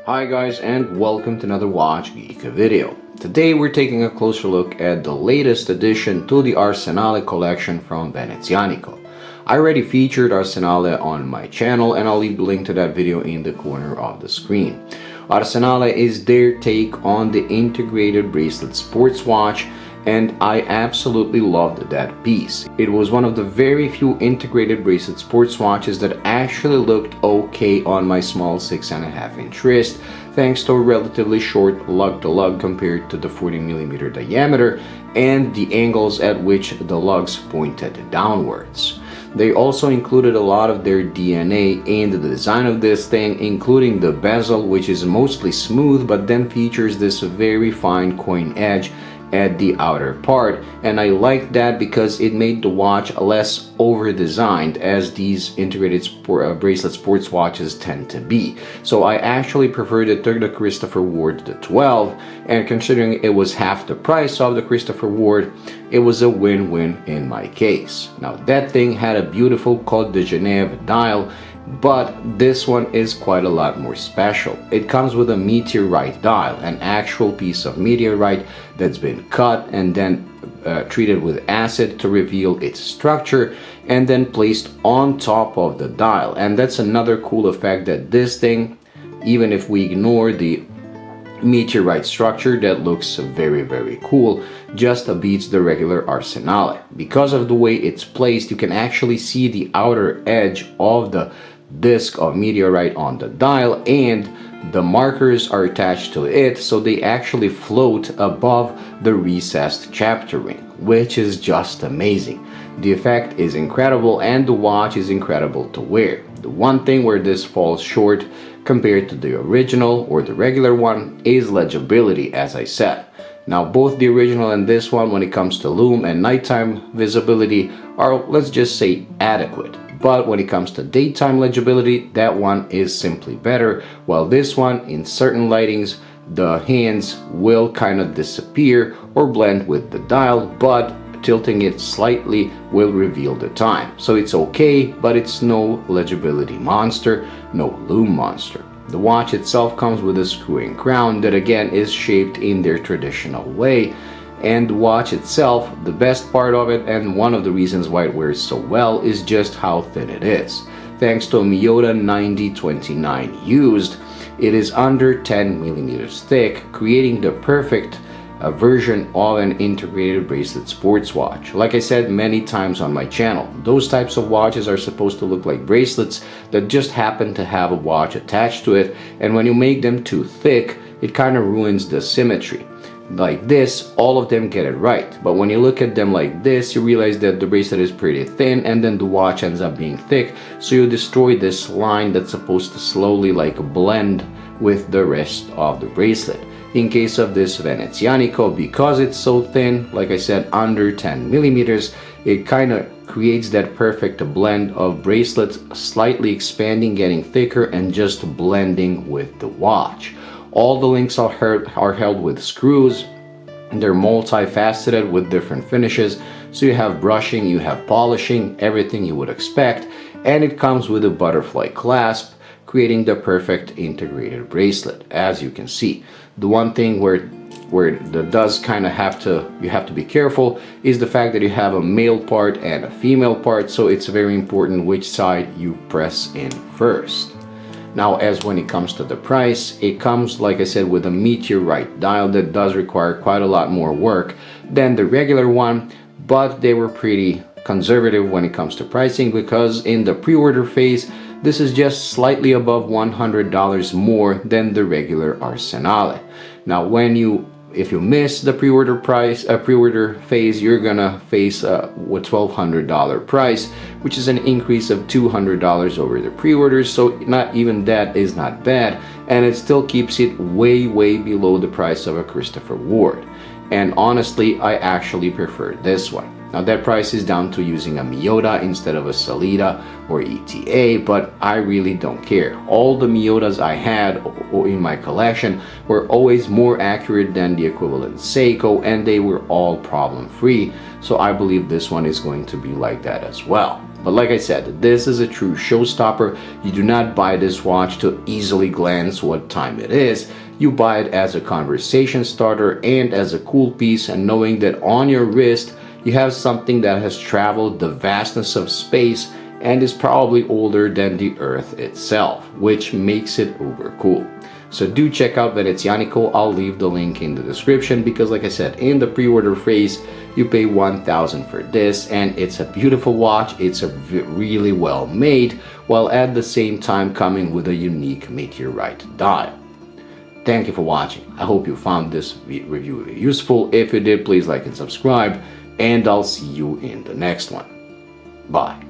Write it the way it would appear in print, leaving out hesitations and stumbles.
Hi guys, and welcome to another Watch Geek video. Today we're taking a closer look at the latest addition to the Arsenale collection from Venezianico. I already featured Arsenale on my channel and I'll leave the link to that video in the corner of the screen. Arsenale is their take on the integrated bracelet sports watch, and I absolutely loved that piece. It was one of the very few integrated bracelet sports watches that actually looked okay on my small 6.5-inch wrist, thanks to a relatively short lug-to-lug compared to the 40mm diameter and the angles at which the lugs pointed downwards. They also included a lot of their DNA in the design of this thing, including the bezel, which is mostly smooth but then features this very fine coin edge at the outer part, and I like that because it made the watch less over-designed as these integrated bracelet sports watches tend to be. So I actually prefer the Christopher Ward the 12, and considering it was half the price of the Christopher Ward, it was a win-win in my case. Now that thing had a beautiful Côte de Genève dial, but this one is quite a lot more special. It comes with a meteorite dial, an actual piece of meteorite that's been cut and then treated with acid to reveal its structure and then placed on top of the dial. And that's another cool effect, that this thing, even if we ignore the meteorite structure that looks very cool, just beats the regular Arsenale. Because of the way it's placed, you can actually see the outer edge of the disc of meteorite on the dial, and the markers are attached to it, so they actually float above the recessed chapter ring, which is just amazing. The effect is incredible and the watch is incredible to wear. The one thing where this falls short compared to the original or the regular one is legibility, as I said. Now both the original and this one, when it comes to lume and nighttime visibility, are, let's just say, adequate. But when it comes to daytime legibility, that one is simply better, while this one, in certain lightings, the hands will kind of disappear or blend with the dial, but tilting it slightly will reveal the time. So it's okay, but it's no legibility monster, no lume monster. The watch itself comes with a screw-in crown that again is shaped in their traditional way, and the watch itself, the best part of it and one of the reasons why it wears so well, is just how thin it is. Thanks to a Miyota 9029 used, it is under 10mm thick, creating the perfect version of an integrated bracelet sports watch. Like I said many times on my channel, those types of watches are supposed to look like bracelets that just happen to have a watch attached to it, and when you make them too thick, it kind of ruins the symmetry. Like this, all of them get it right, but when you look at them like this, you realize that the bracelet is pretty thin and then the watch ends up being thick, so you destroy this line that's supposed to slowly blend with the rest of the bracelet. In case of this Venezianico, because it's so thin, like I said, under 10mm, it kind of creates that perfect blend of bracelet slightly expanding, getting thicker, and just blending with the watch. All the links are held with screws. They're multifaceted with different finishes, so you have brushing, you have polishing, everything you would expect, and it comes with a butterfly clasp, creating the perfect integrated bracelet, as you can see. The one thing where that does kind of you have to be careful is the fact that you have a male part and a female part, so it's very important which side you press in first. Now, as when it comes to the price, it comes, like I said, with a meteorite dial that does require quite a lot more work than the regular one, but they were pretty conservative when it comes to pricing, because in the pre-order phase, this is just slightly above $100 more than the regular Arsenale. Now, when you If you miss the pre-order phase, you're gonna face a $1,200 price, which is an increase of $200 over the pre-orders. So not even that is not bad, and it still keeps it way below the price of a Christopher Ward. And honestly, I actually prefer this one. Now that price is down to using a Miyota instead of a Salida or ETA, but I really don't care. All the Miyotas I had in my collection were always more accurate than the equivalent Seiko, and they were all problem-free, so I believe this one is going to be like that as well. But like I said, this is a true showstopper. You do not buy this watch to easily glance what time it is. You buy it as a conversation starter and as a cool piece, and knowing that on your wrist you have something that has traveled the vastness of space and is probably older than the Earth itself, which makes it uber cool. So do check out Venezianico. I'll leave the link in the description, because like I said, in the pre-order phase you pay $1,000 for this, and it's a beautiful watch. It's a really well made, while at the same time coming with a unique meteorite dial. Thank you for watching. I hope you found this review useful. If you did, please like and subscribe, and I'll see you in the next one. Bye.